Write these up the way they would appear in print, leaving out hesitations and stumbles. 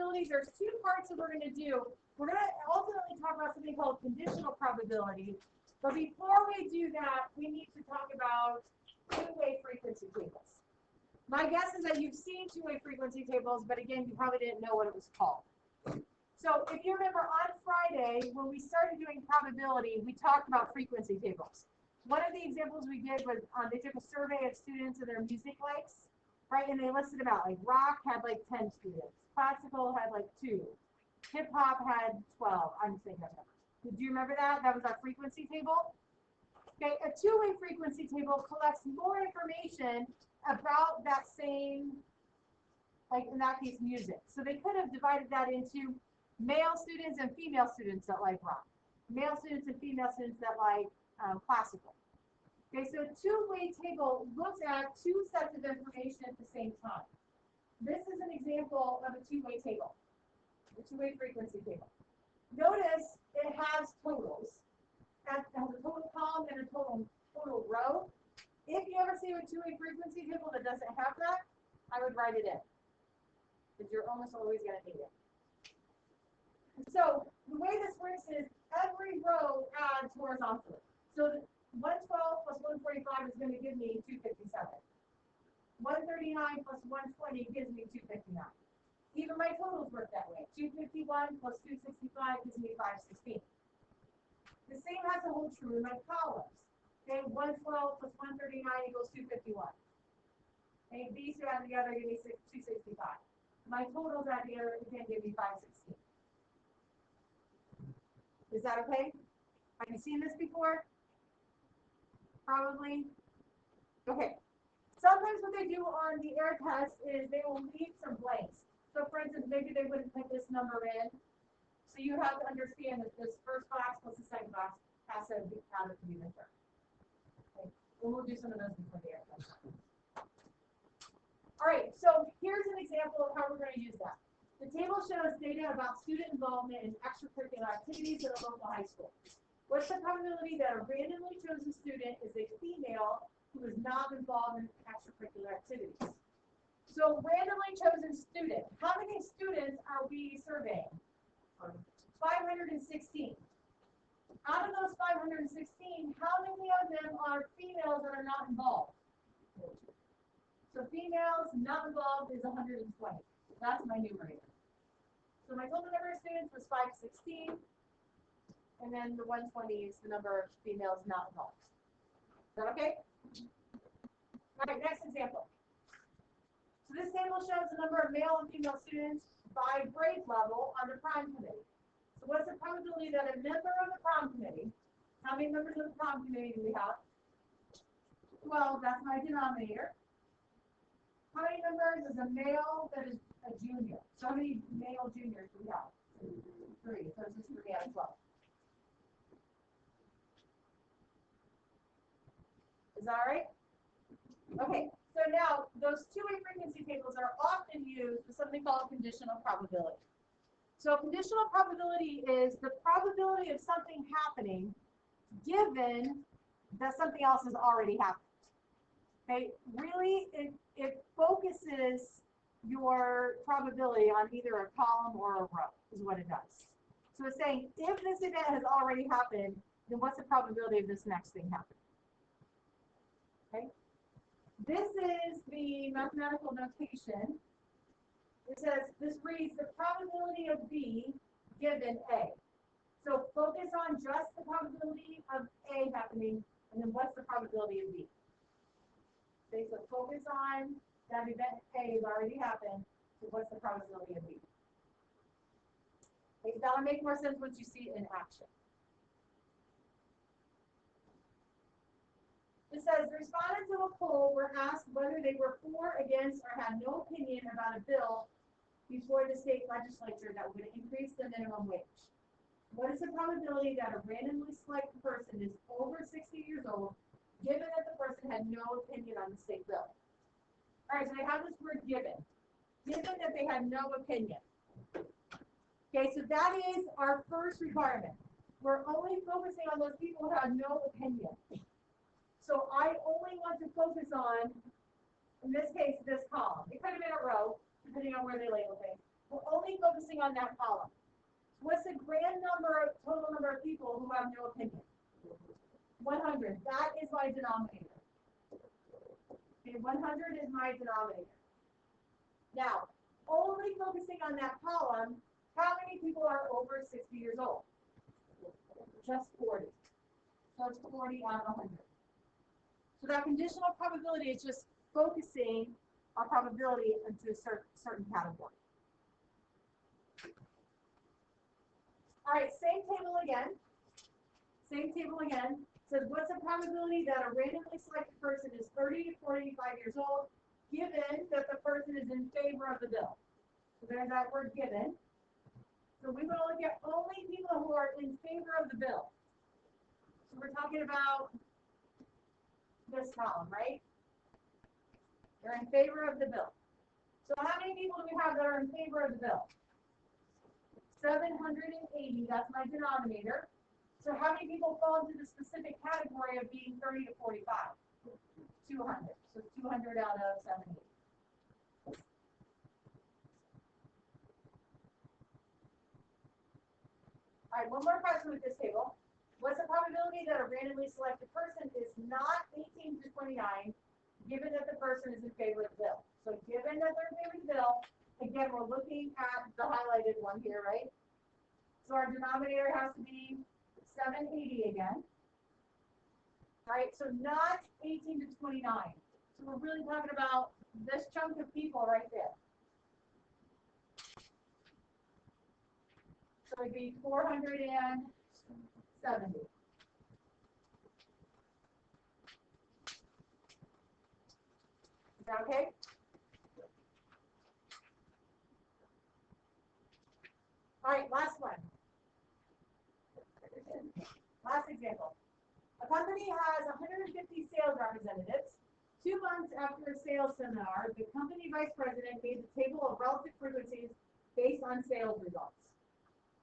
probability, there's two parts that we're going to do. We're going to ultimately talk about something called conditional probability. But before we do that, we need to talk about two-way frequency tables. My guess is that you've seen two-way frequency tables, but again, you probably didn't know what it was called. So if you remember on Friday, when we started doing probability, we talked about frequency tables. One of the examples we did was they took a survey of students and their music likes, right? And they listed them out. Like rock had like 10 students, classical had like 2, hip hop had 12. I'm just thinking of numbers. Do you remember that? That was our frequency table. Okay, a two-way frequency table collects more information about that same, like in that case, music. So they could have divided that into male students and female students that like rock, male students and female students that like classical. Okay, so a two-way table looks at two sets of information at the same time. This is an example of a two-way table, a two-way frequency table. Notice it has totals. It has a total column and a total row. If you ever see a two-way frequency table that doesn't have that, I would write it in, because you're almost always going to need it. So the way this works is every row adds horizontally. So 112 plus 145 is going to give me 257. 139 plus 120 gives me 259. Even my totals work that way. 251 plus 265 gives me 516. The same has to hold true in my columns. Okay, 112 plus 139 equals 251. Okay, these two add together give me 265. My totals add together again give me 516. Is that okay? Have you seen this before? Probably. Okay. Sometimes what they do on the air test is they will leave some blanks. So for instance, maybe they wouldn't put this number in. So you have to understand that this first box plus the second box has to be added to be different. Okay. And we'll do some of those before the air test. All right, so here's an example of how we're going to use that. The table shows data about student involvement in extracurricular activities at a local high school. What's the probability that a randomly chosen student is a female who is not involved in extracurricular activities? So randomly chosen student. How many students are we surveying? 516. Out of those 516, how many of them are females that are not involved? So females not involved is 120. That's my numerator. So my total number of students was 516, and then the 120 is the number of females not involved. Is that okay? All right, next example. So this table shows the number of male and female students by grade level on the prom committee. So what's the probability that a member of the prom committee, how many members of the prom committee do we have? 12, that's my denominator. How many members is a male that is a junior? So how many male juniors do we have? 3, so it's just 3 out of 12. Is that all right? Okay. So now, those two-way frequency tables are often used with something called conditional probability. So conditional probability is the probability of something happening given that something else has already happened. Okay, really, it focuses your probability on either a column or a row, is what it does. So it's saying, if this event has already happened, then what's the probability of this next thing happening? Okay. This is the mathematical notation. It says, this reads the probability of B given A. So focus on just the probability of A happening, and then what's the probability of B? Okay, so focus on that event A has already happened, so what's the probability of B? Okay, that'll make more sense once you see it in action. It says, respondents of a poll were asked whether they were for, against, or had no opinion about a bill before the state legislature that would increase the minimum wage. What is the probability that a randomly selected person is over 60 years old, given that the person had no opinion on the state bill? All right, so they have this word given. Given that they had no opinion. Okay, so that is our first requirement. We're only focusing on those people who have no opinion. So I only want to focus on, in this case, this column. It could have been a row, depending on where they label things. We're only focusing on that column. What's the total number of people who have no opinion? 100. That is my denominator. Okay, 100 is my denominator. Now, only focusing on that column, how many people are over 60 years old? Just 40. So it's 40 out of 100. So that conditional probability is just focusing our probability into a certain category. All right, same table again. Same table again. Says what's the probability that a randomly selected person is 30 to 45 years old, given that the person is in favor of the bill? So there's that word given. So we will look at only people who are in favor of the bill. So we're talking about this column, right? They're in favor of the bill. So how many people do we have that are in favor of the bill? 780, that's my denominator. So how many people fall into the specific category of being 30 to 45? 200. So 200 out of 780. All right, one more question with this table. What's the probability that a randomly selected person is not 18 to 29, given that the person is in favor of the bill? So given that they're in favor of the bill, again, we're looking at the highlighted one here, right? So our denominator has to be 780 again. All right, so not 18 to 29. So we're really talking about this chunk of people right there. So it'd be 470. Is that okay? All right, last one. Last example. A company has 150 sales representatives. 2 months after a sales seminar, the company vice president made the table of relative frequencies based on sales results.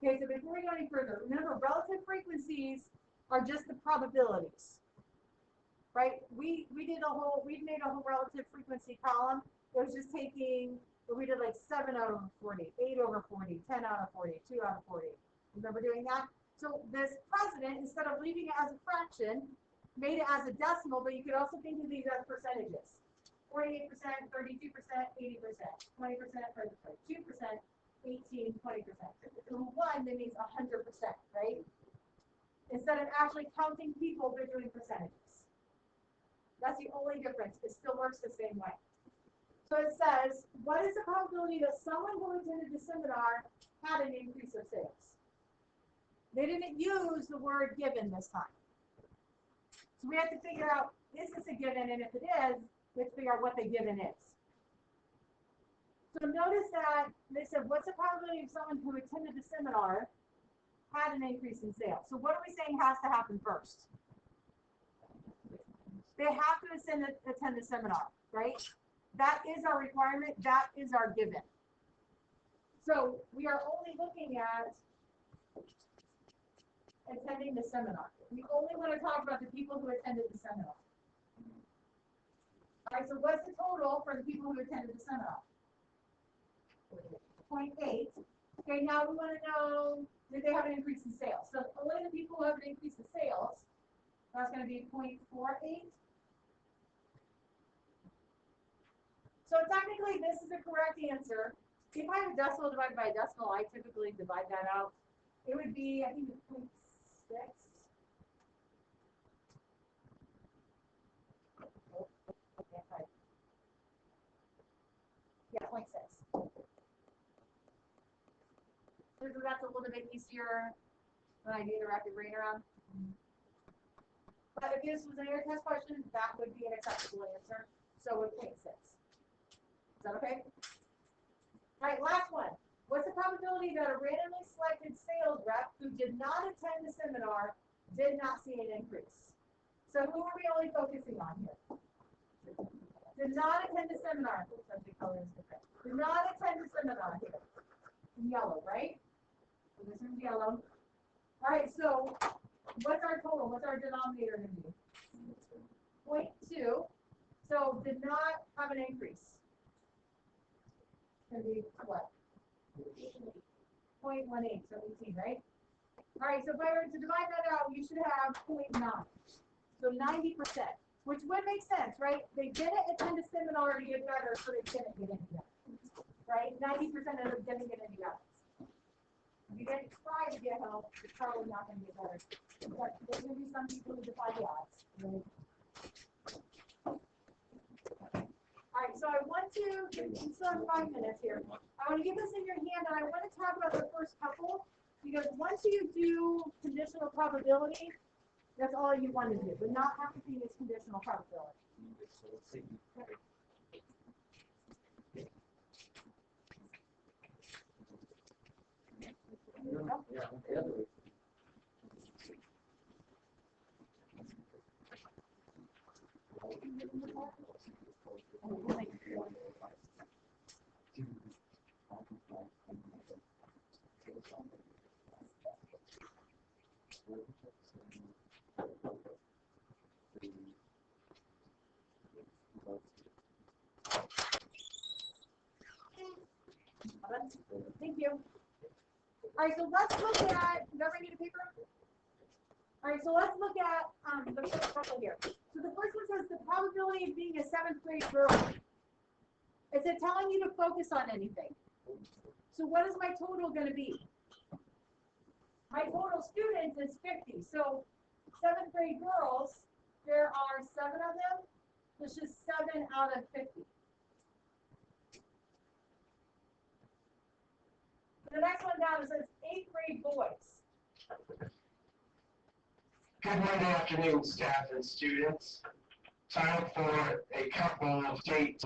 Okay, so before we go any further, remember relative frequencies are just the probabilities, right? We made a whole relative frequency column. It was just taking, we did like 7 out of 40, 8 over 40, 10 out of 40, 2 out of 40. Remember doing that? So this president, instead of leaving it as a fraction, made it as a decimal, but you could also think of these as percentages. 48%, 32%, 80%, 20%, 2%, 18, 20%. So 1, that means 100%, right? Instead of actually counting people, they're doing percentages. That's the only difference. It still works the same way. So it says, what is the probability that someone who attended the seminar had an increase of sales? They didn't use the word given this time. So we have to figure out, is this a given? And if it is, let's figure out what the given is. So notice that they said, what's the probability of someone who attended the seminar had an increase in sales? So what are we saying has to happen first? They have to attend the seminar, right? That is our requirement. That is our given. So we are only looking at attending the seminar. We only want to talk about the people who attended the seminar. All right, so what's the total for the people who attended the seminar? 0.8. Okay, now we want to know, did they have an increase in sales? So only the people who have an increase in sales, that's going to be 0.48. So technically, this is the correct answer. If I have a decimal divided by a decimal, I typically divide that out. It would be, I think, 0.6. Yeah, 0.6. So that's a little bit easier when I do the rapid brain around. But if this was an air test question, that would be an acceptable answer. So with 0.6. Is that okay? All right, last one. What's the probability that a randomly selected sales rep who did not attend the seminar did not see an increase? So who are we only focusing on here? Did not attend the seminar. Oops, the color is different. Did not attend the seminar here. In yellow, right? So this is yellow. All right, so what's our total? What's our denominator going to be? 0.2. So did not have an increase. It's going to be what? 0.18, so 18, right? All right, so if I were to divide that out, you should have 0.9. So 90%, which would make sense, right? They didn't attend a seminar to get better, so they didn't get any better, right? 90% of them didn't get any better. If you didn't try to get help, it's probably not going to get better. But there's going to be some people who defy the odds, right? All right, so I want to, we still have 5 minutes here. I want to get this in your hand, and I want to talk about the first couple, because once you do conditional probability, that's all you want to do, but not everything is conditional probability. Thank you. All right, so let's look at, you guys need a paper? All right, so let's look at the first couple here. So the first one says the probability of being a 7th grade girl. Is it telling you to focus on anything? So what is my total going to be? My total students is 50. So 7th grade girls, there are 7 of them. It's just 7 out of 50. The next one down, it says 8th grade boys. Good Monday afternoon, staff and students. Time for a couple of dates